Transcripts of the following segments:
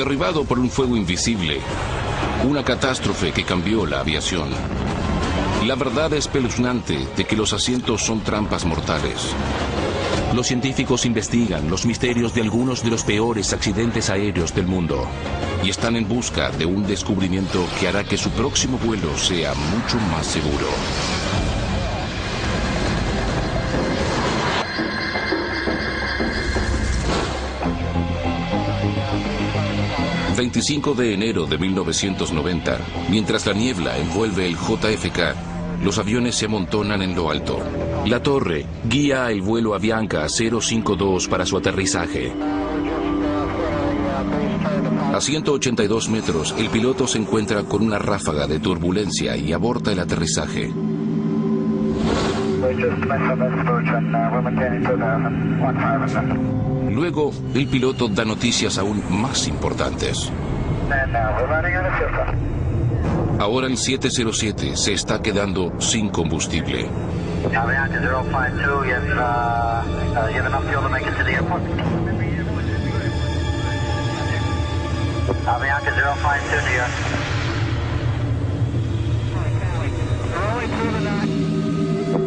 Derribado por un fuego invisible, una catástrofe que cambió la aviación. La verdad espeluznante de que los asientos son trampas mortales. Los científicos investigan los misterios de algunos de los peores accidentes aéreos del mundo. Y están en busca de un descubrimiento que hará que su próximo vuelo sea mucho más seguro. ...25 de enero de 1990... mientras la niebla envuelve el JFK... los aviones se amontonan en lo alto. La torre guía el vuelo Avianca 052 para su aterrizaje. A 182 metros, el piloto se encuentra con una ráfaga de turbulencia y aborta el aterrizaje. Luego, el piloto da noticias aún más importantes. Ahora el 707 se está quedando sin combustible. Avianca 052, New York.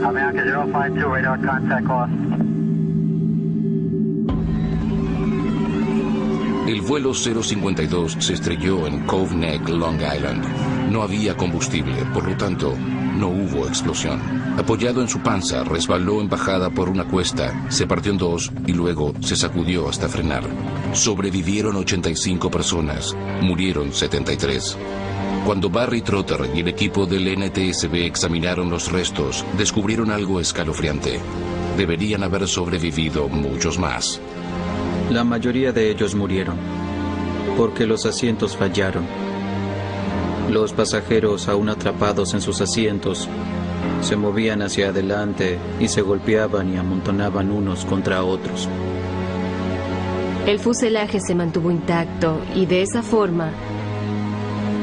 Avianca 052, radar contact lost. El vuelo 052 se estrelló en Cove Neck, Long Island. No había combustible, por lo tanto, no hubo explosión. Apoyado en su panza, resbaló en bajada por una cuesta, se partió en dos y luego se sacudió hasta frenar. Sobrevivieron 85 personas, murieron 73. Cuando Barry Trotter y el equipo del NTSB examinaron los restos, descubrieron algo escalofriante. Deberían haber sobrevivido muchos más. La mayoría de ellos murieron, porque los asientos fallaron. Los pasajeros, aún atrapados en sus asientos, se movían hacia adelante y se golpeaban y amontonaban unos contra otros. El fuselaje se mantuvo intacto y de esa forma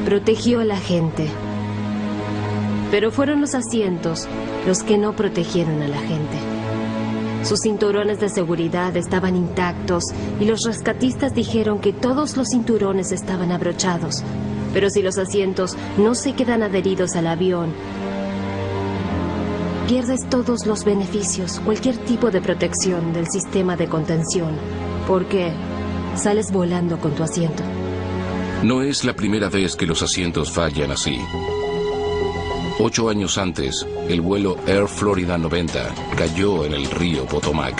protegió a la gente. Pero fueron los asientos los que no protegieron a la gente. Sus cinturones de seguridad estaban intactos y los rescatistas dijeron que todos los cinturones estaban abrochados. Pero si los asientos no se quedan adheridos al avión, pierdes todos los beneficios, cualquier tipo de protección del sistema de contención, porque sales volando con tu asiento. No es la primera vez que los asientos fallan así. 8 años antes, el vuelo Air Florida 90 cayó en el río Potomac.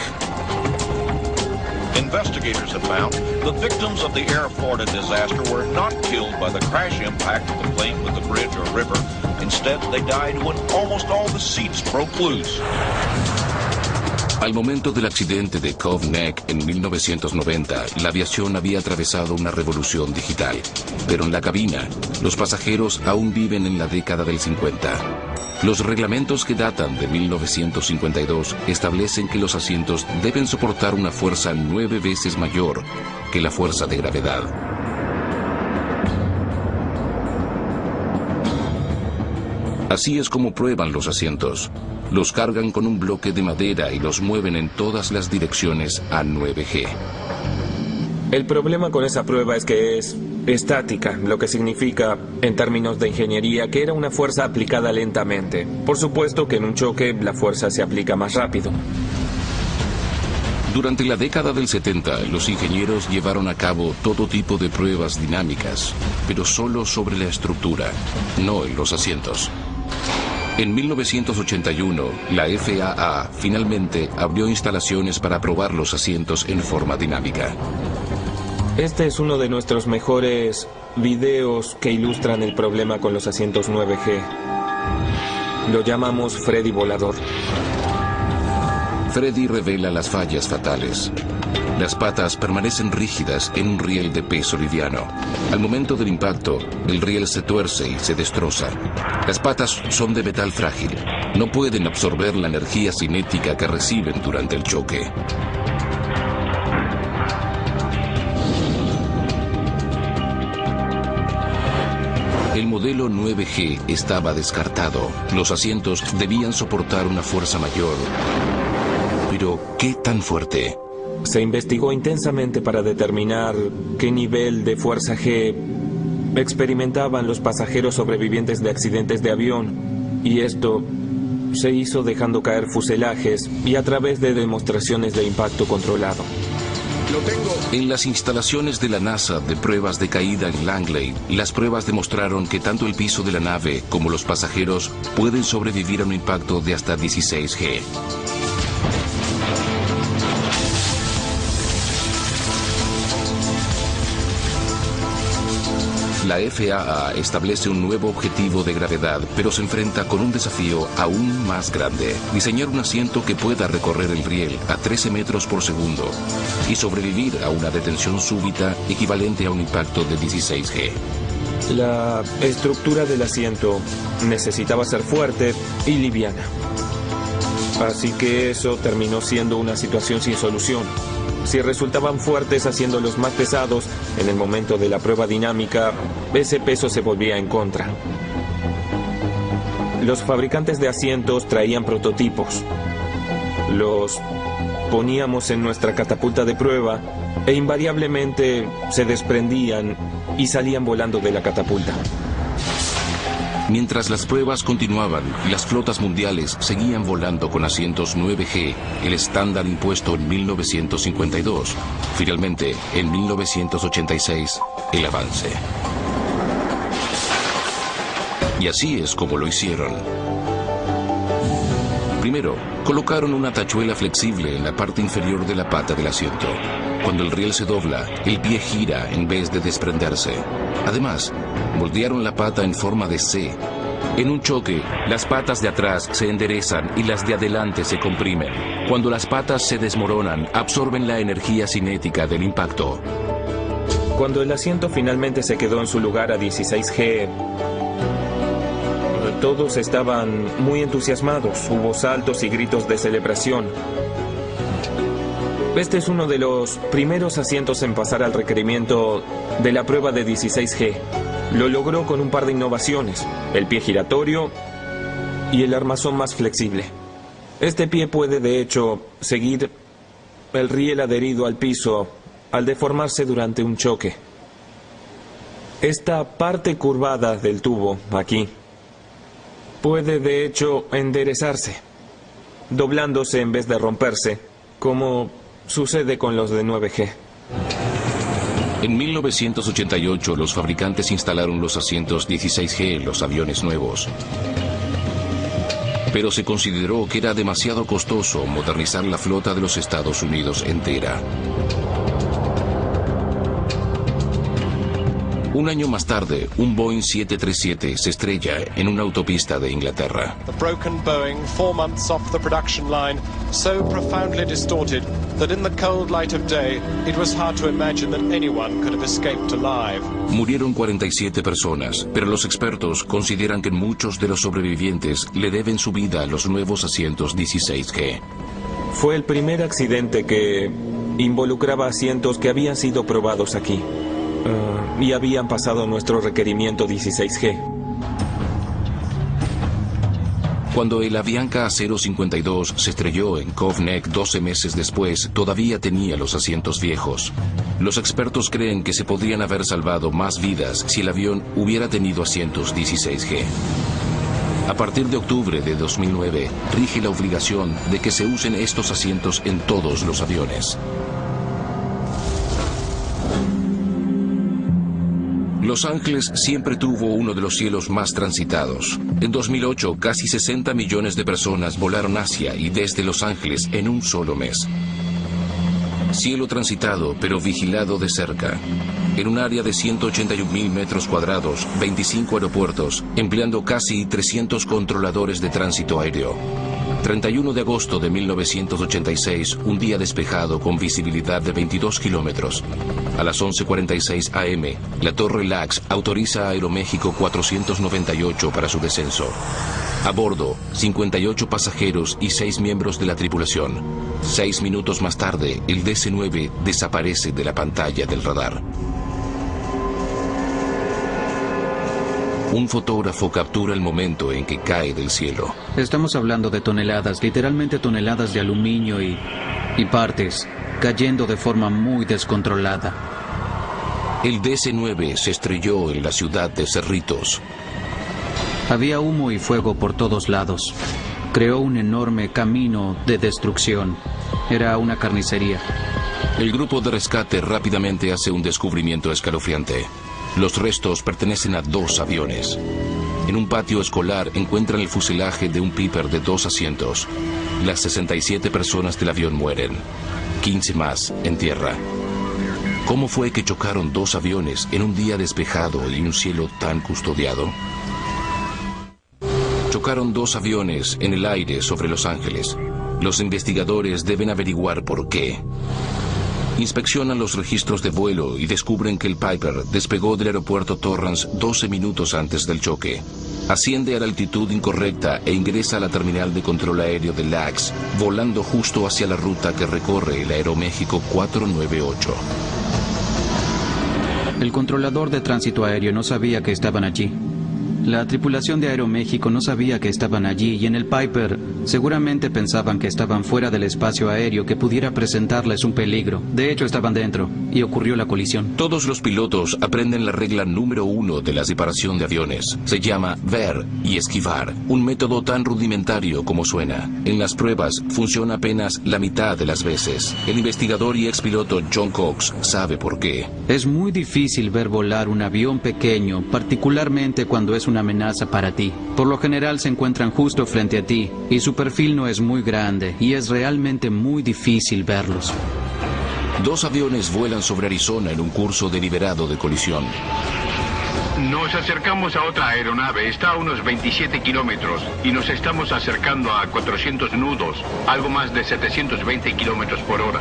Investigators have found the victims of the Air Florida disaster were not killed by the crash impact of the plane with the bridge or river. Instead, they died when almost all the seats broke loose. Al momento del accidente de Cove Neck en 1990, la aviación había atravesado una revolución digital. Pero en la cabina, los pasajeros aún viven en la década del 50. Los reglamentos que datan de 1952 establecen que los asientos deben soportar una fuerza 9 veces mayor que la fuerza de gravedad. Así es como prueban los asientos. Los cargan con un bloque de madera y los mueven en todas las direcciones a 9G. El problema con esa prueba es que es estática, lo que significa, en términos de ingeniería, que era una fuerza aplicada lentamente. Por supuesto que en un choque la fuerza se aplica más rápido. Durante la década del 70, los ingenieros llevaron a cabo todo tipo de pruebas dinámicas, pero solo sobre la estructura, no en los asientos. En 1981, la FAA finalmente abrió instalaciones para probar los asientos en forma dinámica. Este es uno de nuestros mejores videos que ilustran el problema con los asientos 9G. Lo llamamos Freddy Volador. Freddy revela las fallas fatales. Las patas permanecen rígidas en un riel de peso liviano. Al momento del impacto, el riel se tuerce y se destroza. Las patas son de metal frágil. No pueden absorber la energía cinética que reciben durante el choque. El modelo 9G estaba descartado. Los asientos debían soportar una fuerza mayor. Pero, ¿qué tan fuerte? se investigó intensamente para determinar qué nivel de fuerza G experimentaban los pasajeros sobrevivientes de accidentes de avión, y esto se hizo dejando caer fuselajes y a través de demostraciones de impacto controlado. En las instalaciones de la NASA de pruebas de caída en Langley, las pruebas demostraron que tanto el piso de la nave como los pasajeros pueden sobrevivir a un impacto de hasta 16 G. La FAA establece un nuevo objetivo de gravedad, pero se enfrenta con un desafío aún más grande: diseñar un asiento que pueda recorrer el riel a 13 metros por segundo y sobrevivir a una detención súbita equivalente a un impacto de 16 G. La estructura del asiento necesitaba ser fuerte y liviana. Así que eso terminó siendo una situación sin solución. Si resultaban fuertes haciéndolos más pesados, en el momento de la prueba dinámica, ese peso se volvía en contra. Los fabricantes de asientos traían prototipos. Los poníamos en nuestra catapulta de prueba e invariablemente se desprendían y salían volando de la catapulta. Mientras las pruebas continuaban, las flotas mundiales seguían volando con asientos 9G, el estándar impuesto en 1952. Finalmente, en 1986, el avance. Y así es como lo hicieron. Primero, colocaron una tachuela flexible en la parte inferior de la pata del asiento. Cuando el riel se dobla, el pie gira en vez de desprenderse. Además, moldearon la pata en forma de C. En un choque, las patas de atrás se enderezan y las de adelante se comprimen. Cuando las patas se desmoronan, absorben la energía cinética del impacto. Cuando el asiento finalmente se quedó en su lugar a 16G, todos estaban muy entusiasmados. Hubo saltos y gritos de celebración. Este es uno de los primeros asientos en pasar al requerimiento de la prueba de 16G. Lo logró con un par de innovaciones: el pie giratorio y el armazón más flexible. Este pie puede, de hecho, seguir el riel adherido al piso al deformarse durante un choque. Esta parte curvada del tubo, aquí, puede, de hecho, enderezarse, doblándose en vez de romperse, como sucede con los de 9G. En 1988, los fabricantes instalaron los asientos 16G en los aviones nuevos. Pero se consideró que era demasiado costoso modernizar la flota de los Estados Unidos entera. Un año más tarde, un Boeing 737 se estrella en una autopista de Inglaterra. The broken Boeing, 4 months off the production line, so profoundly distorted that in the cold light of day, it was hard to imagine that anyone could have escaped alive. Murieron 47 personas, pero los expertos consideran que muchos de los sobrevivientes le deben su vida a los nuevos asientos 16G. Fue el primer accidente que involucraba asientos que habían sido probados aquí. Y habían pasado nuestro requerimiento 16G. Cuando el Avianca 052 se estrelló en Cove Neck 12 meses después, todavía tenía los asientos viejos. Los expertos creen que se podrían haber salvado más vidas si el avión hubiera tenido asientos 16G. A partir de octubre de 2009, rige la obligación de que se usen estos asientos en todos los aviones. Los Ángeles siempre tuvo uno de los cielos más transitados. En 2008, casi 60 millones de personas volaron hacia y desde Los Ángeles en un solo mes. Cielo transitado, pero vigilado de cerca. En un área de 181.000 metros cuadrados, 25 aeropuertos, empleando casi 300 controladores de tránsito aéreo. 31 de agosto de 1986, un día despejado con visibilidad de 22 kilómetros. A las 11:46 am, la Torre LAX autoriza a Aeroméxico 498 para su descenso. A bordo, 58 pasajeros y 6 miembros de la tripulación. 6 minutos más tarde, el DC-9 desaparece de la pantalla del radar. Un fotógrafo captura el momento en que cae del cielo. Estamos hablando de toneladas, literalmente toneladas de aluminio y partes cayendo de forma muy descontrolada. El DC-9 se estrelló en la ciudad de Cerritos. Había humo y fuego por todos lados. Creó un enorme camino de destrucción. Era una carnicería. El grupo de rescate rápidamente hace un descubrimiento escalofriante. Los restos pertenecen a 2 aviones. En un patio escolar encuentran el fuselaje de un Piper de 2 asientos. Las 67 personas del avión mueren. 15 más en tierra. ¿Cómo fue que chocaron 2 aviones en un día despejado y un cielo tan custodiado? Chocaron 2 aviones en el aire sobre Los Ángeles. Los investigadores deben averiguar por qué. Inspeccionan los registros de vuelo y descubren que el Piper despegó del aeropuerto Torrance 12 minutos antes del choque. Asciende a la altitud incorrecta e ingresa a la terminal de control aéreo de LAX, volando justo hacia la ruta que recorre el Aeroméxico 498. El controlador de tránsito aéreo no sabía que estaban allí. La tripulación de Aeroméxico no sabía que estaban allí y en el Piper seguramente pensaban que estaban fuera del espacio aéreo que pudiera presentarles un peligro. De hecho, estaban dentro y ocurrió la colisión. Todos los pilotos aprenden la regla número 1 de la separación de aviones. Se llama ver y esquivar, un método tan rudimentario como suena. En las pruebas funciona apenas la mitad de las veces. El investigador y expiloto John Cox sabe por qué. Es muy difícil ver volar un avión pequeño, particularmente cuando es una amenaza para ti. Por lo general se encuentran justo frente a ti y su perfil no es muy grande y es realmente muy difícil verlos. 2 aviones vuelan sobre Arizona en un curso deliberado de colisión. Nos acercamos a otra aeronave, está a unos 27 kilómetros y nos estamos acercando a 400 nudos, algo más de 720 kilómetros por hora.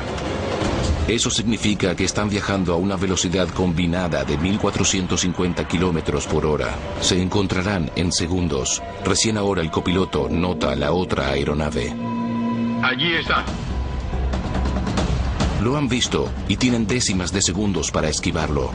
Eso significa que están viajando a una velocidad combinada de 1450 kilómetros por hora. Se encontrarán en segundos. Recién ahora el copiloto nota la otra aeronave. Allí está. Lo han visto y tienen décimas de segundos para esquivarlo.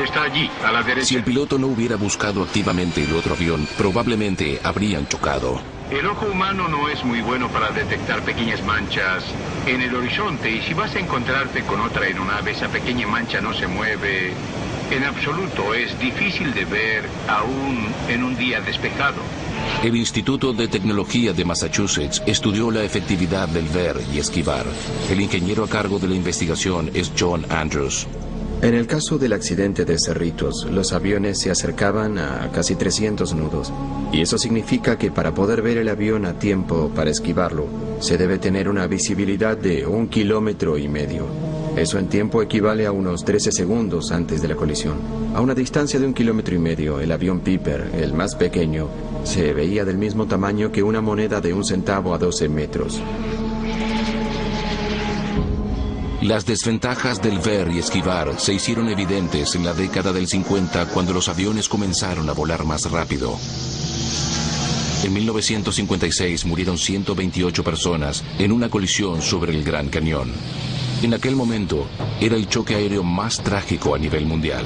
Está allí, a la derecha. Si el piloto no hubiera buscado activamente el otro avión, probablemente habrían chocado. El ojo humano no es muy bueno para detectar pequeñas manchas en el horizonte y si vas a encontrarte con otra aeronave, esa pequeña mancha no se mueve en absoluto. Es difícil de ver aún en un día despejado. El Instituto de Tecnología de Massachusetts estudió la efectividad del ver y esquivar. El ingeniero a cargo de la investigación es John Andrews. En el caso del accidente de Cerritos, los aviones se acercaban a casi 300 nudos. Y eso significa que para poder ver el avión a tiempo para esquivarlo, se debe tener una visibilidad de 1,5 kilómetros. Eso en tiempo equivale a unos 13 segundos antes de la colisión. A una distancia de 1,5 kilómetros, el avión Piper, el más pequeño, se veía del mismo tamaño que una moneda de 1 centavo a 12 metros. Las desventajas del ver y esquivar se hicieron evidentes en la década del 50 cuando los aviones comenzaron a volar más rápido. En 1956 murieron 128 personas en una colisión sobre el Gran Cañón. En aquel momento era el choque aéreo más trágico a nivel mundial.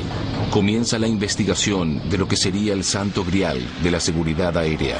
Comienza la investigación de lo que sería el santo grial de la seguridad aérea,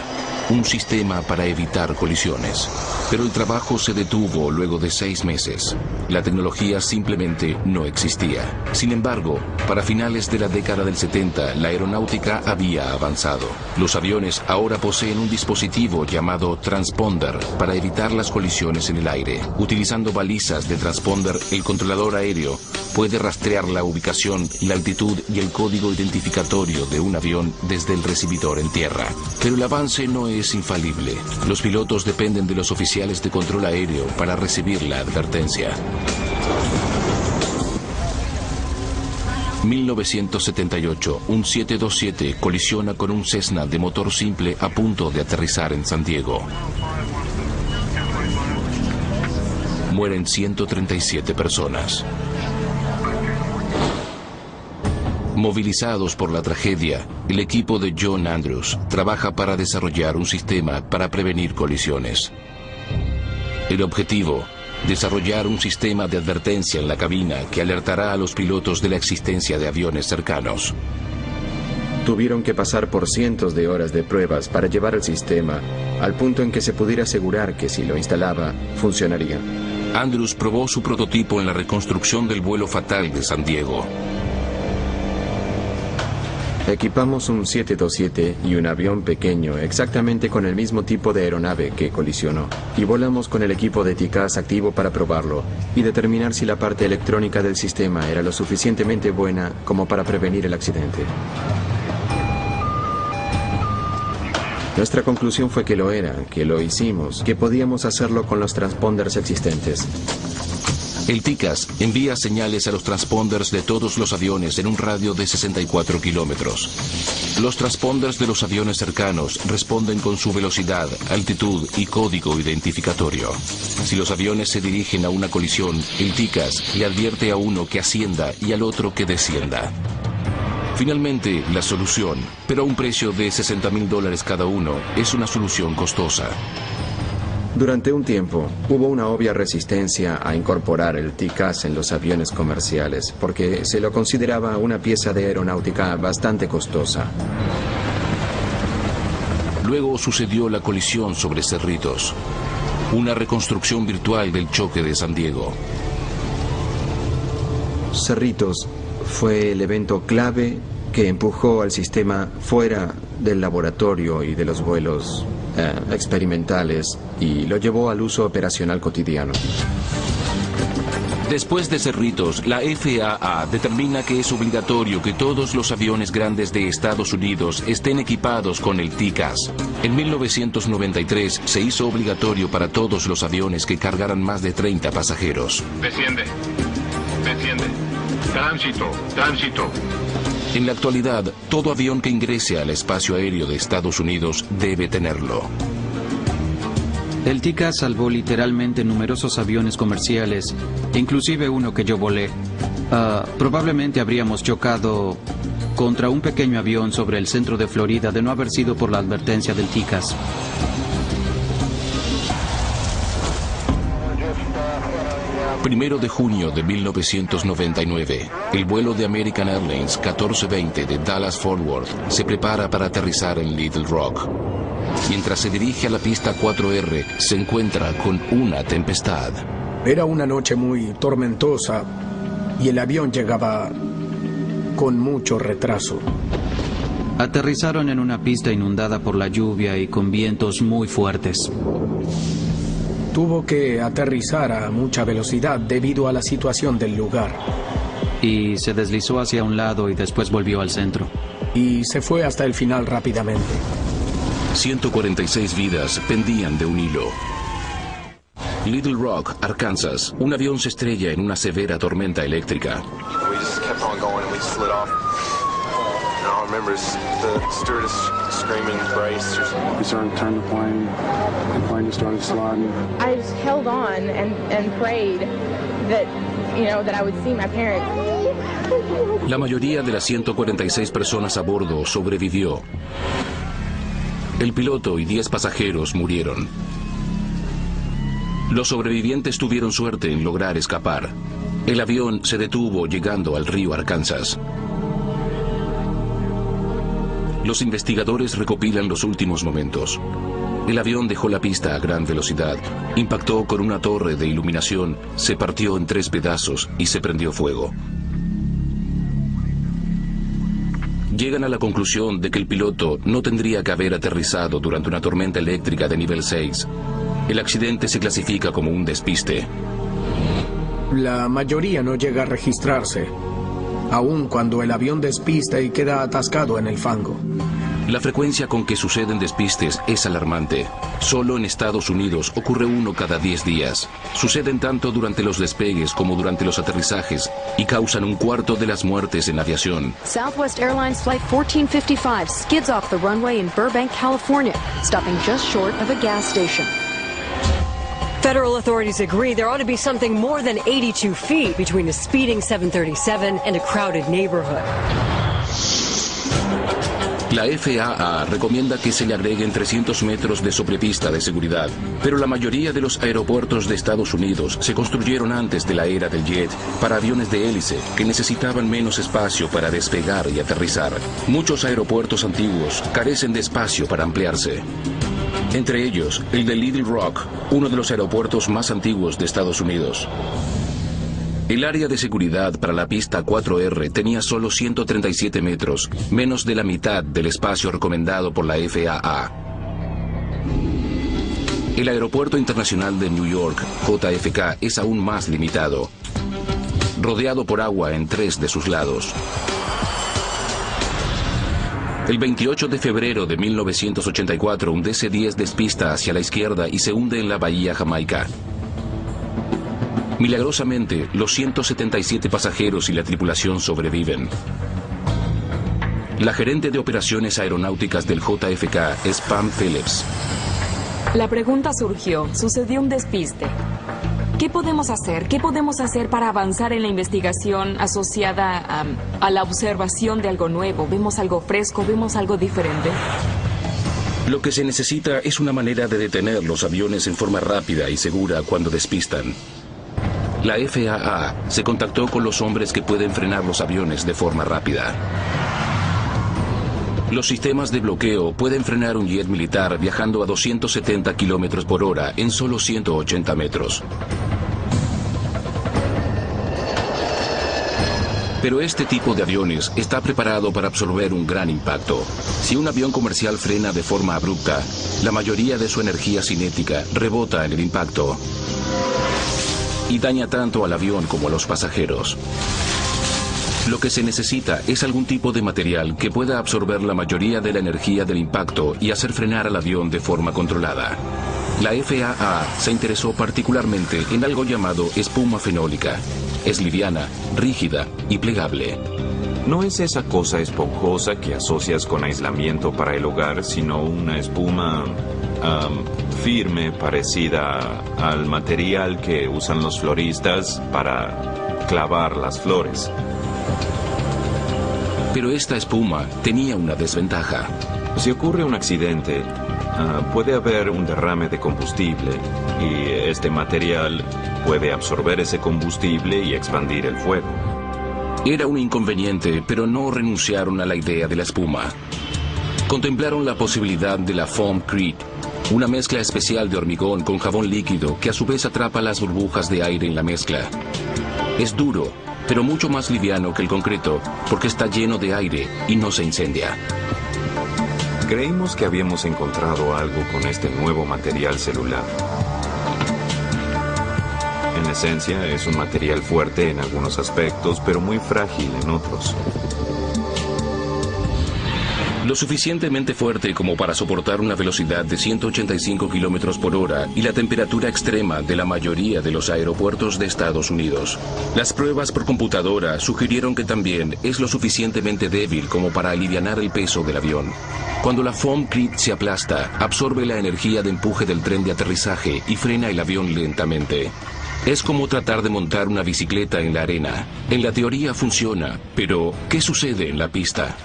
un sistema para evitar colisiones. Pero el trabajo se detuvo luego de 6 meses. La tecnología simplemente no existía. Sin embargo, para finales de la década del 70, la aeronáutica había avanzado. Los aviones ahora poseen un dispositivo llamado transponder para evitar las colisiones en el aire. Utilizando balizas de transponder, el controlador aéreo puede rastrear la ubicación, la altitud y el código identificatorio de un avión desde el recibidor en tierra. Pero el avance no es infalible. Los pilotos dependen de los oficiales de control aéreo para recibir la advertencia. 1978, un 727 colisiona con un Cessna de motor simple a punto de aterrizar en San Diego. Mueren 137 personas. Movilizados por la tragedia, el equipo de John Andrews trabaja para desarrollar un sistema para prevenir colisiones. El objetivo: desarrollar un sistema de advertencia en la cabina que alertará a los pilotos de la existencia de aviones cercanos. Tuvieron que pasar por cientos de horas de pruebas para llevar el sistema al punto en que se pudiera asegurar que si lo instalaba, funcionaría. Andrews probó su prototipo en la reconstrucción del vuelo fatal de San Diego. Equipamos un 727 y un avión pequeño exactamente con el mismo tipo de aeronave que colisionó. Y volamos con el equipo de TCAS activo para probarlo y determinar si la parte electrónica del sistema era lo suficientemente buena como para prevenir el accidente. Nuestra conclusión fue que lo era, que lo hicimos, que podíamos hacerlo con los transponders existentes. El TCAS envía señales a los transponders de todos los aviones en un radio de 64 kilómetros. Los transponders de los aviones cercanos responden con su velocidad, altitud y código identificatorio. Si los aviones se dirigen a una colisión, el TCAS le advierte a uno que ascienda y al otro que descienda. Finalmente, la solución, pero a un precio de $60,000 cada uno, es una solución costosa. Durante un tiempo, hubo una obvia resistencia a incorporar el TCAS en los aviones comerciales, porque se lo consideraba una pieza de aeronáutica bastante costosa. Luego sucedió la colisión sobre Cerritos, una reconstrucción virtual del choque de San Diego. Cerritos fue el evento clave que empujó al sistema fuera del laboratorio y de los vuelos experimentales y lo llevó al uso operacional cotidiano. Después de Cerritos, la FAA determina que es obligatorio que todos los aviones grandes de Estados Unidos estén equipados con el TCAS. En 1993 se hizo obligatorio para todos los aviones que cargaran más de 30 pasajeros. Desciende. Desciende. Tránsito. Tránsito. En la actualidad, todo avión que ingrese al espacio aéreo de Estados Unidos debe tenerlo. El TCAS salvó literalmente numerosos aviones comerciales, inclusive uno que yo volé. Probablemente habríamos chocado contra un pequeño avión sobre el centro de Florida de no haber sido por la advertencia del TCAS. Primero de junio de 1999, el vuelo de American Airlines 1420 de Dallas-Fort Worth se prepara para aterrizar en Little Rock. Mientras se dirige a la pista 4R, se encuentra con una tempestad. Era una noche muy tormentosa y el avión llegaba con mucho retraso. Aterrizaron en una pista inundada por la lluvia y con vientos muy fuertes. Tuvo que aterrizar a mucha velocidad debido a la situación del lugar. Y se deslizó hacia un lado y después volvió al centro. Y se fue hasta el final rápidamente. 146 vidas pendían de un hilo. Little Rock, Arkansas. Un avión se estrella en una severa tormenta eléctrica. I just held on and prayed that I would see my parents. La mayoría de las 146 personas a bordo sobrevivió. El piloto y 10 pasajeros murieron. Los sobrevivientes tuvieron suerte en lograr escapar. El avión se detuvo llegando al río Arkansas. Los investigadores recopilan los últimos momentos. El avión dejó la pista a gran velocidad, impactó con una torre de iluminación, se partió en 3 pedazos y se prendió fuego. Llegan a la conclusión de que el piloto no tendría que haber aterrizado durante una tormenta eléctrica de nivel 6. El accidente se clasifica como un despiste. La mayoría no llega a registrarse, aun cuando el avión despista y queda atascado en el fango. La frecuencia con que suceden despistes es alarmante. Solo en Estados Unidos ocurre uno cada 10 días. Suceden tanto durante los despegues como durante los aterrizajes y causan 1/4 de las muertes en aviación. Southwest Airlines Flight 1455 skids off the runway in Burbank, California, stopping just short of a gas station. Federal authorities agree there ought to be something more than 82 feet between a speeding 737 and a crowded neighborhood. La FAA recomienda que se le agreguen 300 metros de sobrepista de seguridad, pero la mayoría de los aeropuertos de Estados Unidos se construyeron antes de la era del jet para aviones de hélice que necesitaban menos espacio para despegar y aterrizar. Muchos aeropuertos antiguos carecen de espacio para ampliarse. Entre ellos, el de Little Rock, uno de los aeropuertos más antiguos de Estados Unidos. El área de seguridad para la pista 4R tenía solo 137 metros, menos de la mitad del espacio recomendado por la FAA. El Aeropuerto Internacional de New York, JFK, es aún más limitado, rodeado por agua en 3 de sus lados. El 28 de febrero de 1984, un DC-10 despista hacia la izquierda y se hunde en la bahía Jamaica. Milagrosamente, los 177 pasajeros y la tripulación sobreviven. La gerente de operaciones aeronáuticas del JFK es Pam Phillips. La pregunta surgió, sucedió un despiste. ¿Qué podemos hacer? ¿Qué podemos hacer para avanzar en la investigación asociada a la observación de algo nuevo? ¿Vemos algo fresco? ¿Vemos algo diferente? Lo que se necesita es una manera de detener los aviones en forma rápida y segura cuando despistan. La FAA se contactó con los hombres que pueden frenar los aviones de forma rápida. Los sistemas de bloqueo pueden frenar un jet militar viajando a 270 kilómetros por hora en solo 180 metros. Pero este tipo de aviones está preparado para absorber un gran impacto. Si un avión comercial frena de forma abrupta, la mayoría de su energía cinética rebota en el impacto y daña tanto al avión como a los pasajeros. Lo que se necesita es algún tipo de material que pueda absorber la mayoría de la energía del impacto y hacer frenar al avión de forma controlada. La FAA se interesó particularmente en algo llamado espuma fenólica. Es liviana, rígida y plegable. No es esa cosa esponjosa que asocias con aislamiento para el hogar, sino una espuma firme, parecida al material que usan los floristas para clavar las flores. Pero esta espuma tenía una desventaja. Si ocurre un accidente, puede haber un derrame de combustible y este material puede absorber ese combustible y expandir el fuego. Era un inconveniente, pero no renunciaron a la idea de la espuma. Contemplaron la posibilidad de la Foamcrete, una mezcla especial de hormigón con jabón líquido que a su vez atrapa las burbujas de aire en la mezcla. Es duro, pero mucho más liviano que el concreto, porque está lleno de aire y no se incendia. Creímos que habíamos encontrado algo con este nuevo material celular. En esencia, es un material fuerte en algunos aspectos, pero muy frágil en otros. Lo suficientemente fuerte como para soportar una velocidad de 185 kilómetros por hora y la temperatura extrema de la mayoría de los aeropuertos de Estados Unidos. Las pruebas por computadora sugirieron que también es lo suficientemente débil como para alivianar el peso del avión. Cuando la Foamcrete se aplasta, absorbe la energía de empuje del tren de aterrizaje y frena el avión lentamente. Es como tratar de montar una bicicleta en la arena. En la teoría funciona, pero ¿qué sucede en la pista?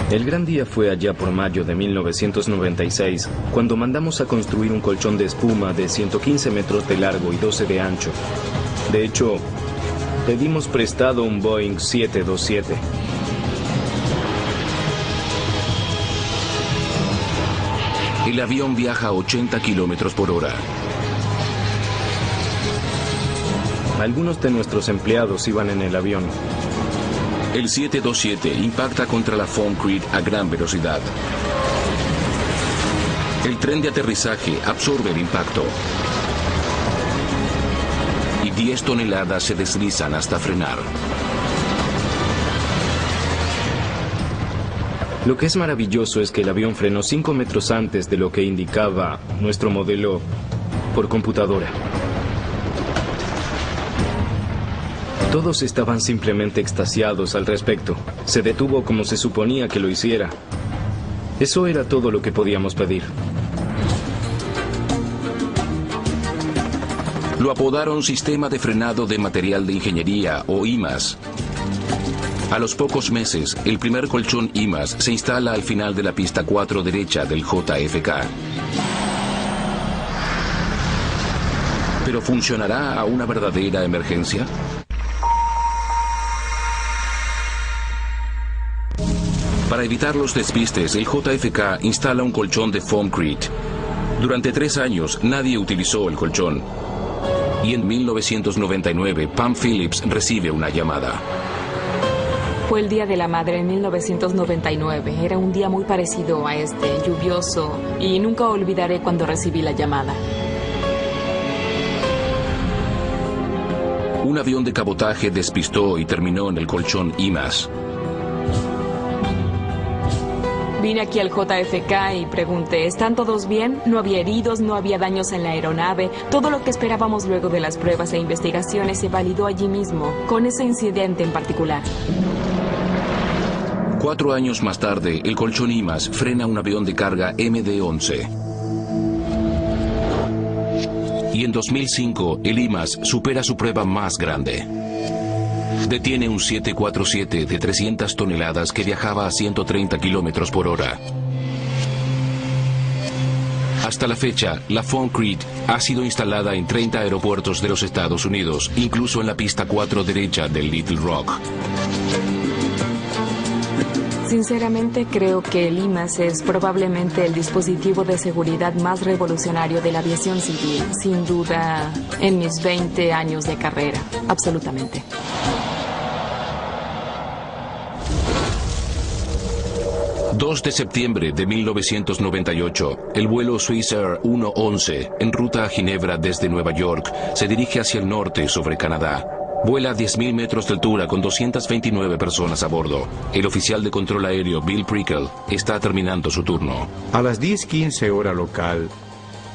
El gran día fue allá por mayo de 1996, cuando mandamos a construir un colchón de espuma de 115 metros de largo y 12 de ancho. De hecho, pedimos prestado un Boeing 727. El avión viaja a 80 kilómetros por hora. Algunos de nuestros empleados iban en el avión. El 727 impacta contra la Foamcrete a gran velocidad. El tren de aterrizaje absorbe el impacto. Y 10 toneladas se deslizan hasta frenar. Lo que es maravilloso es que el avión frenó 5 metros antes de lo que indicaba nuestro modelo por computadora. Todos estaban simplemente extasiados al respecto. Se detuvo como se suponía que lo hiciera. Eso era todo lo que podíamos pedir. Lo apodaron Sistema de Frenado de Material de Ingeniería, o IMAS. A los pocos meses, el primer colchón IMAS se instala al final de la pista 4 derecha del JFK. ¿Pero funcionará a una verdadera emergencia? Para evitar los despistes, el JFK instala un colchón de Foamcrete. Durante 3 años, nadie utilizó el colchón. Y en 1999, Pam Phillips recibe una llamada. Fue el Día de la Madre en 1999. Era un día muy parecido a este, lluvioso, y nunca olvidaré cuando recibí la llamada. Un avión de cabotaje despistó y terminó en el colchón IMAS. Vine aquí al JFK y pregunté, ¿están todos bien? No había heridos, no había daños en la aeronave. Todo lo que esperábamos luego de las pruebas e investigaciones se validó allí mismo, con ese incidente en particular. 4 años más tarde, el colchón IMAS frena un avión de carga MD-11. Y en 2005, el IMAS supera su prueba más grande. Detiene un 747 de 300 toneladas que viajaba a 130 kilómetros por hora. Hasta la fecha, la Foamcrete ha sido instalada en 30 aeropuertos de los Estados Unidos, incluso en la pista 4 derecha del Little Rock. Sinceramente creo que el IMAS es probablemente el dispositivo de seguridad más revolucionario de la aviación civil, sin duda, en mis 20 años de carrera, absolutamente. ...2 de septiembre de 1998, el vuelo Swissair 111, en ruta a Ginebra desde Nueva York, se dirige hacia el norte sobre Canadá. Vuela a 10.000 metros de altura con 229 personas a bordo. El oficial de control aéreo Bill Prickle está terminando su turno. A las 10:15 hora local,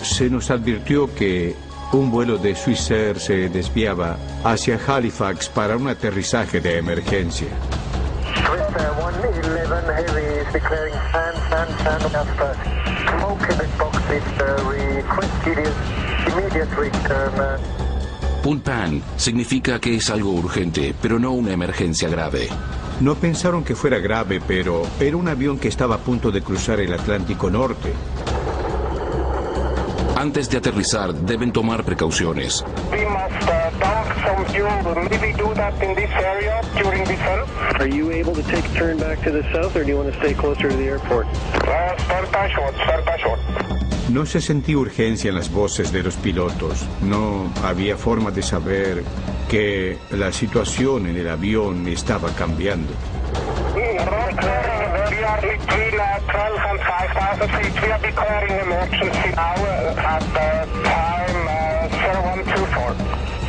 se nos advirtió que un vuelo de Swissair se desviaba hacia Halifax para un aterrizaje de emergencia. Swissair 111 Heavy is declaring stand after smoke in the cockpit. Request immediate return. Un PAN significa que es algo urgente, pero no una emergencia grave. No pensaron que fuera grave, pero era un avión que estaba a punto de cruzar el Atlántico Norte. Antes de aterrizar, deben tomar precauciones. We must dump some fuel. Maybe do that in this area during the sun. Are you able to take a turn back to the south, or do you want to stay closer to the airport? Start by short. No se sentía urgencia en las voces de los pilotos. No había forma de saber que la situación en el avión estaba cambiando. We are between 12 and 5,000 feet. We are declaring emergency now at time 0124.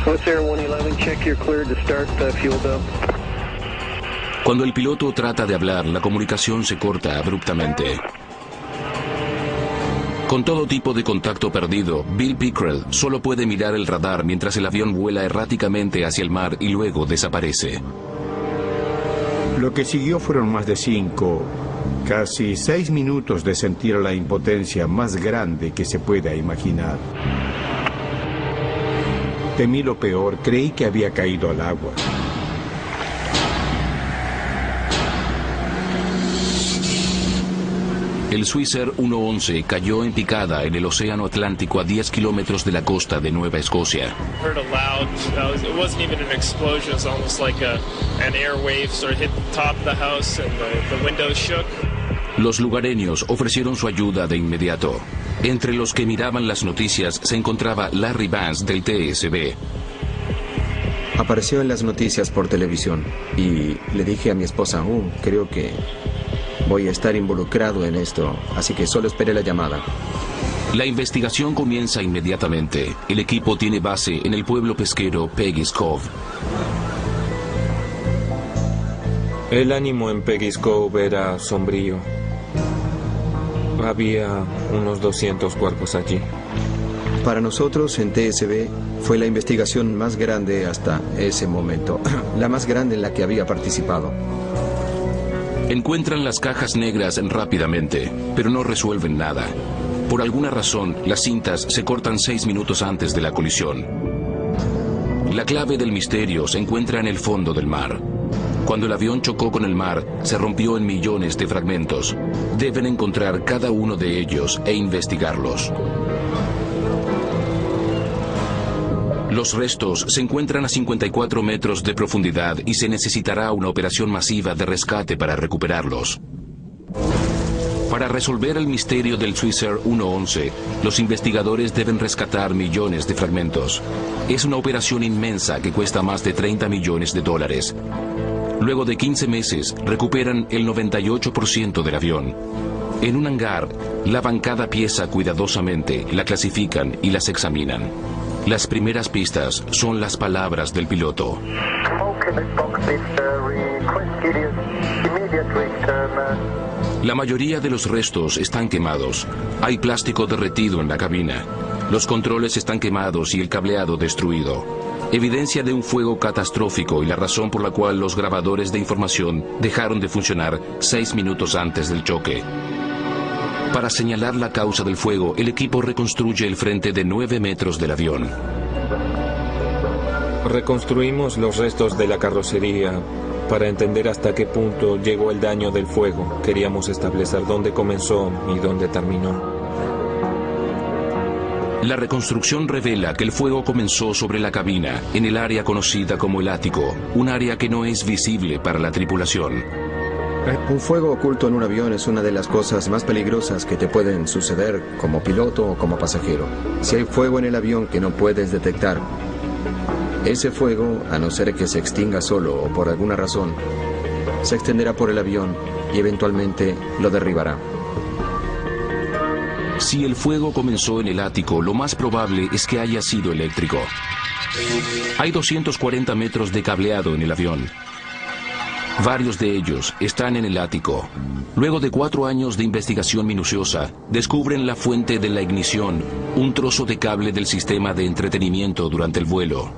Swissair 111, check you're cleared to start fuel dump. Cuando el piloto trata de hablar, la comunicación se corta abruptamente. Con todo tipo de contacto perdido, Bill Pickrell solo puede mirar el radar mientras el avión vuela erráticamente hacia el mar y luego desaparece. Lo que siguió fueron más de 5, casi 6 minutos de sentir la impotencia más grande que se pueda imaginar. Temí lo peor, creí que había caído al agua. El Swissair 111 cayó en picada en el Océano Atlántico a 10 kilómetros de la costa de Nueva Escocia. Los lugareños ofrecieron su ayuda de inmediato. Entre los que miraban las noticias se encontraba Larry Vance del TSB. Apareció en las noticias por televisión y le dije a mi esposa, creo que voy a estar involucrado en esto, así que solo esperé la llamada. La investigación comienza inmediatamente. El equipo tiene base en el pueblo pesquero Peggy's Cove. El ánimo en Peggy's Cove era sombrío. Había unos 200 cuerpos allí. Para nosotros en TSB fue la investigación más grande hasta ese momento, la más grande en la que había participado. Encuentran las cajas negras rápidamente, pero no resuelven nada. Por alguna razón, las cintas se cortan 6 minutos antes de la colisión. La clave del misterio se encuentra en el fondo del mar. Cuando el avión chocó con el mar, se rompió en millones de fragmentos. Deben encontrar cada uno de ellos e investigarlos. Los restos se encuentran a 54 metros de profundidad y se necesitará una operación masiva de rescate para recuperarlos. Para resolver el misterio del Swissair 111, los investigadores deben rescatar millones de fragmentos. Es una operación inmensa que cuesta más de $30 millones. Luego de 15 meses, recuperan el 98% del avión. En un hangar, lavan cada pieza cuidadosamente, la clasifican y las examinan. Las primeras pistas son las palabras del piloto. La mayoría de los restos están quemados. Hay plástico derretido en la cabina. Los controles están quemados y el cableado destruido. Evidencia de un fuego catastrófico y la razón por la cual los grabadores de información dejaron de funcionar 6 minutos antes del choque. Para señalar la causa del fuego, el equipo reconstruye el frente de 9 metros del avión. Reconstruimos los restos de la carrocería para entender hasta qué punto llegó el daño del fuego. Queríamos establecer dónde comenzó y dónde terminó. La reconstrucción revela que el fuego comenzó sobre la cabina, en el área conocida como el ático, un área que no es visible para la tripulación. Un fuego oculto en un avión es una de las cosas más peligrosas que te pueden suceder como piloto o como pasajero. Si hay fuego en el avión que no puedes detectar, ese fuego, a no ser que se extinga solo o por alguna razón, se extenderá por el avión y eventualmente lo derribará. Si el fuego comenzó en el ático, lo más probable es que haya sido eléctrico. Hay 240 metros de cableado en el avión. Varios de ellos están en el ático. Luego de 4 años de investigación minuciosa, descubren la fuente de la ignición, un trozo de cable del sistema de entretenimiento durante el vuelo.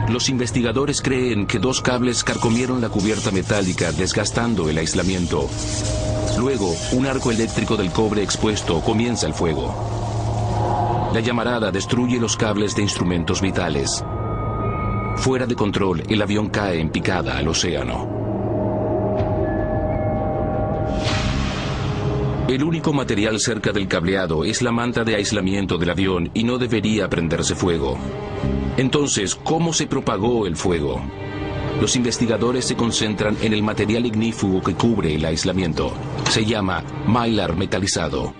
Los investigadores creen que 2 cables carcomieron la cubierta metálica, desgastando el aislamiento. Luego, un arco eléctrico del cobre expuesto comienza el fuego. La llamarada destruye los cables de instrumentos vitales. Fuera de control, el avión cae en picada al océano. El único material cerca del cableado es la manta de aislamiento del avión y no debería prenderse fuego. Entonces, ¿cómo se propagó el fuego? Los investigadores se concentran en el material ignífugo que cubre el aislamiento. Se llama mylar metalizado.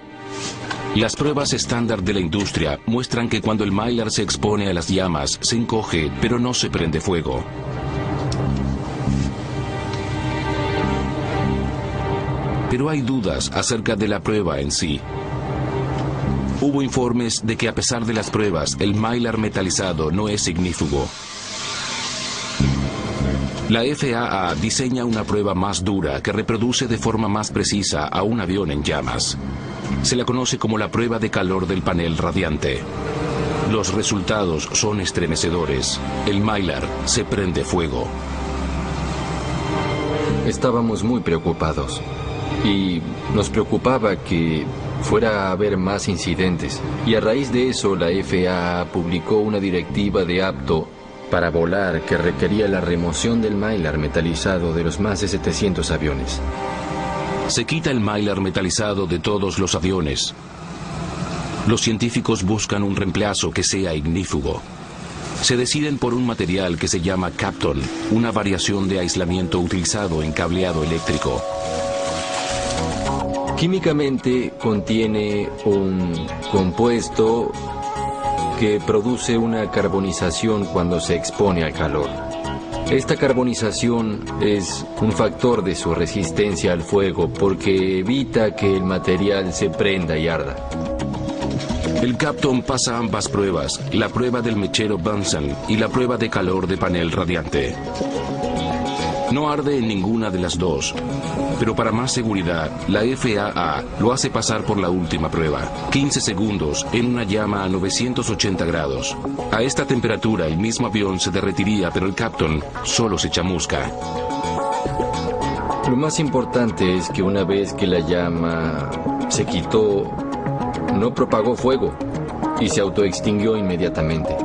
Las pruebas estándar de la industria muestran que cuando el mylar se expone a las llamas, se encoge, pero no se prende fuego. Pero hay dudas acerca de la prueba en sí. Hubo informes de que a pesar de las pruebas, el mylar metalizado no es ignífugo. La FAA diseña una prueba más dura que reproduce de forma más precisa a un avión en llamas. Se la conoce como la prueba de calor del panel radiante. Los resultados son estremecedores. El mylar se prende fuego. Estábamos muy preocupados y nos preocupaba que fuera a haber más incidentes. Y a raíz de eso, la FAA publicó una directiva de apto para volar que requería la remoción del mylar metalizado de los más de 700 aviones. Se quita el mylar metalizado de todos los aviones. Los científicos buscan un reemplazo que sea ignífugo. Se deciden por un material que se llama Kapton, una variación de aislamiento utilizado en cableado eléctrico. Químicamente contiene un compuesto que produce una carbonización cuando se expone al calor. Esta carbonización es un factor de su resistencia al fuego porque evita que el material se prenda y arda. El Kapton pasa ambas pruebas, la prueba del mechero Bunsen y la prueba de calor de panel radiante. No arde en ninguna de las dos, pero para más seguridad, la FAA lo hace pasar por la última prueba, 15 segundos en una llama a 980 grados. A esta temperatura el mismo avión se derretiría, pero el Kapton solo se chamusca. Lo más importante es que una vez que la llama se quitó, no propagó fuego y se autoextinguió inmediatamente.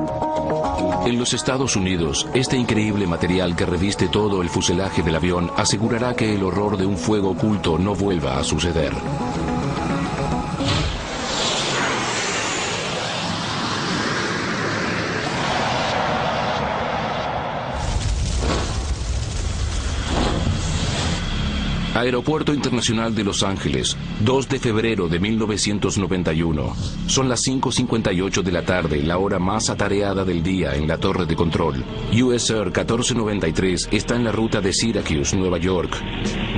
En los Estados Unidos, este increíble material que reviste todo el fuselaje del avión asegurará que el horror de un fuego oculto no vuelva a suceder. Aeropuerto Internacional de Los Ángeles, 2 de febrero de 1991. Son las 5:58 de la tarde, la hora más atareada del día en la torre de control. US Air 1493 está en la ruta de Syracuse, Nueva York.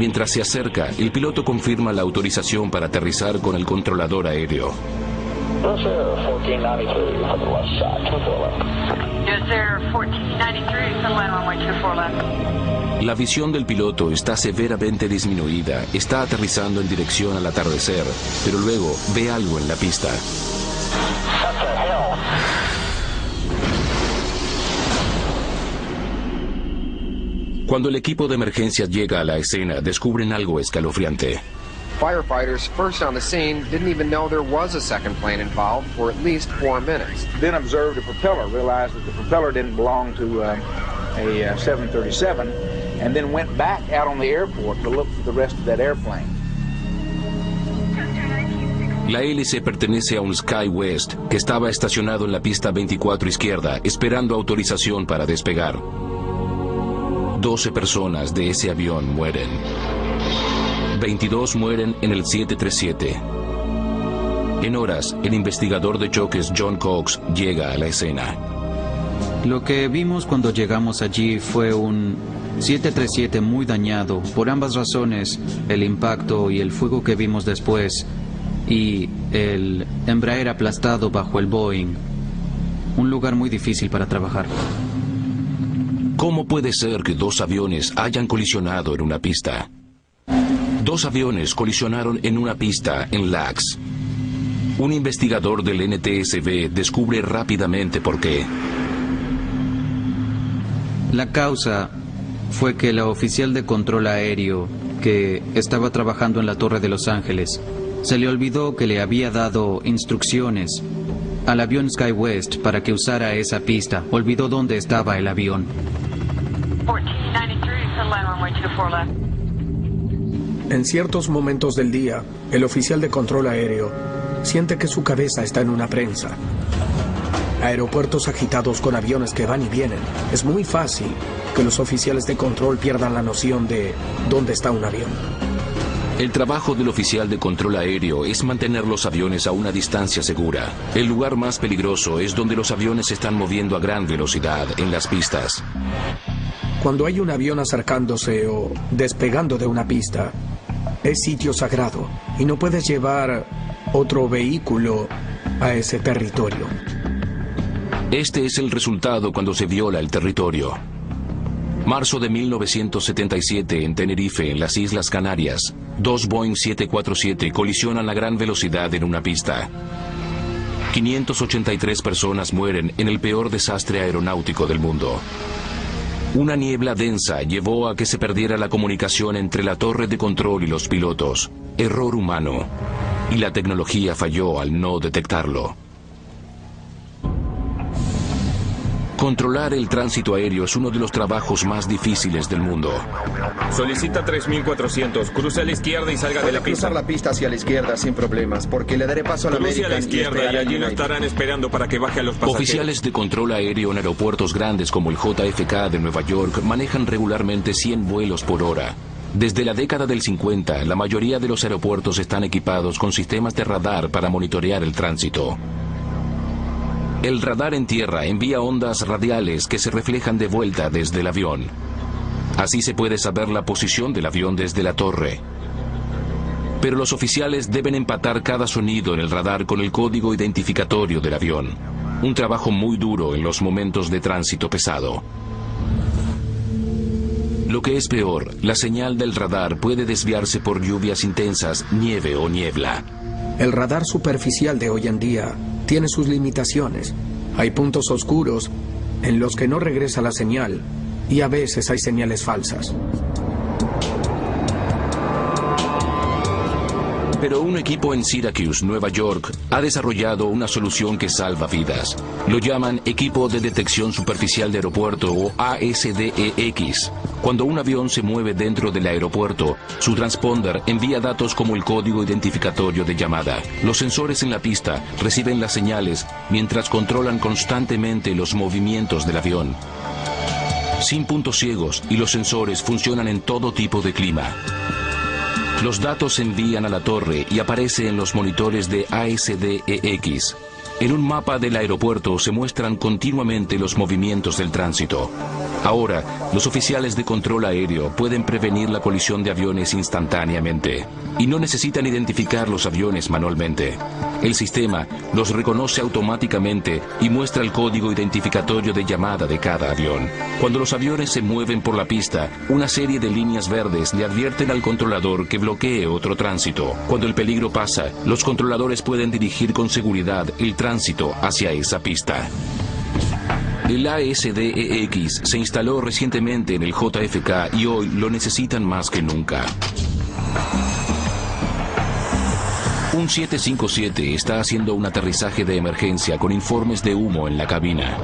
Mientras se acerca, el piloto confirma la autorización para aterrizar con el controlador aéreo. US Air 1493 for the west side, 24 left. US Air 1493, sunline runway 24 left. La visión del piloto está severamente disminuida. Está aterrizando en dirección al atardecer, pero luego ve algo en la pista. Cuando el equipo de emergencias llega a la escena, descubren algo escalofriante. Firefighters first on the scene didn't even know there was a second plane involved for at least 4 minutes. Then observed the propeller, realized that the propeller didn't belong to a 737, and then went back out on the airport to look for the rest of that airplane. La hélice pertenece a un SkyWest que estaba estacionado en la pista 24 izquierda, esperando autorización para despegar. 12 personas de ese avión mueren. 22 mueren en el 737. En horas, el investigador de choques John Cox llega a la escena. Lo que vimos cuando llegamos allí fue un 737 muy dañado, por ambas razones, el impacto y el fuego que vimos después, y el Embraer aplastado bajo el Boeing. Un lugar muy difícil para trabajar. ¿Cómo puede ser que 2 aviones hayan colisionado en una pista? 2 aviones colisionaron en una pista en Lax. Un investigador del NTSB descubre rápidamente por qué. La causa fue que la oficial de control aéreo que estaba trabajando en la Torre de Los Ángeles se le olvidó que le había dado instrucciones al avión SkyWest para que usara esa pista. Olvidó dónde estaba el avión. 1493, sunline runway 24 left. En ciertos momentos del día, el oficial de control aéreo siente que su cabeza está en una prensa. Aeropuertos agitados con aviones que van y vienen. Es muy fácil que los oficiales de control pierdan la noción de dónde está un avión. El trabajo del oficial de control aéreo es mantener los aviones a una distancia segura. El lugar más peligroso es donde los aviones se están moviendo a gran velocidad en las pistas. Cuando hay un avión acercándose o despegando de una pista, es sitio sagrado y no puedes llevar otro vehículo a ese territorio. Este es el resultado cuando se viola el territorio. Marzo de 1977 en Tenerife, en las Islas Canarias, 2 Boeing 747 colisionan a gran velocidad en una pista. 583 personas mueren en el peor desastre aeronáutico del mundo. Una niebla densa llevó a que se perdiera la comunicación entre la torre de control y los pilotos. Error humano. Y la tecnología falló al no detectarlo. Controlar el tránsito aéreo es uno de los trabajos más difíciles del mundo. Solicita 3400. Cruce a la izquierda y salga de la pista. Cruzar la pista hacia la izquierda sin problemas, porque le daré paso a la Cruce a la izquierda y allí lo estarán esperando para que baje a los pasajeros. Oficiales de control aéreo en aeropuertos grandes como el JFK de Nueva York manejan regularmente 100 vuelos por hora. Desde la década del 50, la mayoría de los aeropuertos están equipados con sistemas de radar para monitorear el tránsito. El radar en tierra envía ondas radiales que se reflejan de vuelta desde el avión. Así se puede saber la posición del avión desde la torre. Pero los oficiales deben empatar cada sonido en el radar con el código identificatorio del avión. Un trabajo muy duro en los momentos de tránsito pesado. Lo que es peor, la señal del radar puede desviarse por lluvias intensas, nieve o niebla. El radar superficial de hoy en día tiene sus limitaciones. Hay puntos oscuros en los que no regresa la señal y a veces hay señales falsas. Pero un equipo en Syracuse, Nueva York, ha desarrollado una solución que salva vidas. Lo llaman Equipo de Detección Superficial de Aeropuerto o ASDEX. Cuando un avión se mueve dentro del aeropuerto, su transponder envía datos como el código identificatorio de llamada. Los sensores en la pista reciben las señales mientras controlan constantemente los movimientos del avión. Sin puntos ciegos, y los sensores funcionan en todo tipo de clima. Los datos se envían a la torre y aparecen en los monitores de ASDEX. En un mapa del aeropuerto se muestran continuamente los movimientos del tránsito. Ahora, los oficiales de control aéreo pueden prevenir la colisión de aviones instantáneamente y no necesitan identificar los aviones manualmente. El sistema los reconoce automáticamente y muestra el código identificatorio de llamada de cada avión. Cuando los aviones se mueven por la pista, una serie de líneas verdes le advierten al controlador que bloquee otro tránsito. Cuando el peligro pasa, los controladores pueden dirigir con seguridad el tránsito hacia esa pista. El ASDEX se instaló recientemente en el JFK y hoy lo necesitan más que nunca. Un 757 está haciendo un aterrizaje de emergencia con informes de humo en la cabina.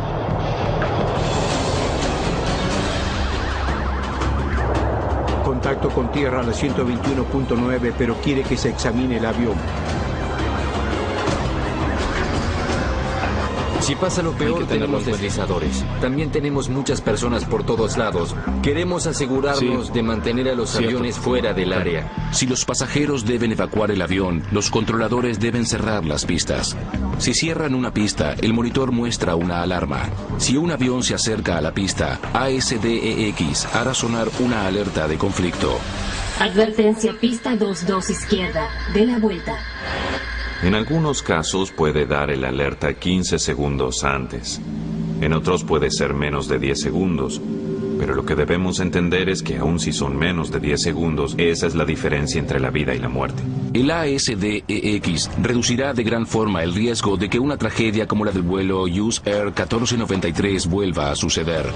Contacto con tierra a la 121.9, pero quiere que se examine el avión. Si pasa lo peor, tenemos deslizadores. También tenemos muchas personas por todos lados. Queremos asegurarnos de mantener a los aviones fuera del área. Si los pasajeros deben evacuar el avión, los controladores deben cerrar las pistas. Si cierran una pista, el monitor muestra una alarma. Si un avión se acerca a la pista, ASDEX hará sonar una alerta de conflicto. Advertencia, pista 22 izquierda. De la vuelta. En algunos casos puede dar el alerta 15 segundos antes. En otros puede ser menos de 10 segundos. Pero lo que debemos entender es que aun si son menos de 10 segundos, esa es la diferencia entre la vida y la muerte. El ASDEX reducirá de gran forma el riesgo de que una tragedia como la del vuelo US Air 1493 vuelva a suceder.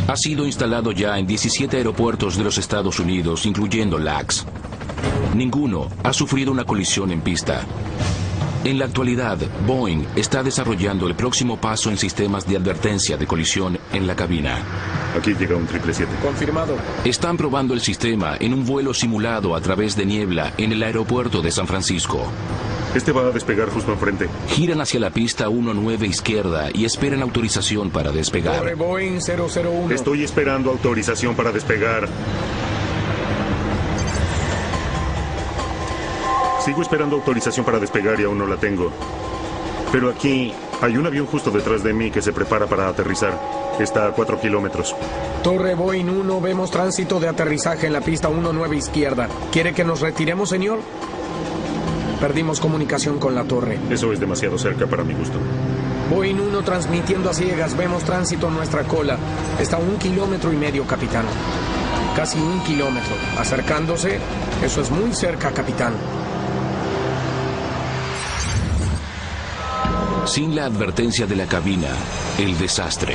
Ha sido instalado ya en 17 aeropuertos de los Estados Unidos, incluyendo LAX. Ninguno ha sufrido una colisión en pista. En la actualidad, Boeing está desarrollando el próximo paso en sistemas de advertencia de colisión en la cabina. Aquí llega un 777. Confirmado. Están probando el sistema en un vuelo simulado a través de niebla en el aeropuerto de San Francisco. Este va a despegar justo enfrente. Giran hacia la pista 19 izquierda y esperan autorización para despegar. Torre Boeing 001. Estoy esperando autorización para despegar. Sigo esperando autorización para despegar y aún no la tengo. Pero aquí hay un avión justo detrás de mí que se prepara para aterrizar. Está a 4 kilómetros. Torre Boeing 1, vemos tránsito de aterrizaje en la pista 19 izquierda. ¿Quiere que nos retiremos, señor? Perdimos comunicación con la torre. Eso es demasiado cerca para mi gusto. Boeing 1 transmitiendo a ciegas. Vemos tránsito en nuestra cola. Está a 1,5 kilómetros, capitán. Casi 1 kilómetro. Acercándose. Eso es muy cerca, capitán. Sin la advertencia de la cabina, el desastre.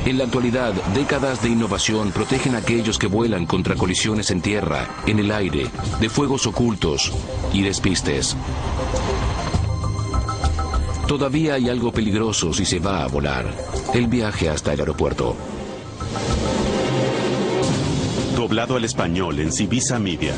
En la actualidad, décadas de innovación protegen a aquellos que vuelan contra colisiones en tierra, en el aire, de fuegos ocultos y despistes. Todavía hay algo peligroso si se va a volar: el viaje hasta el aeropuerto. Doblado al español en Civisa Media.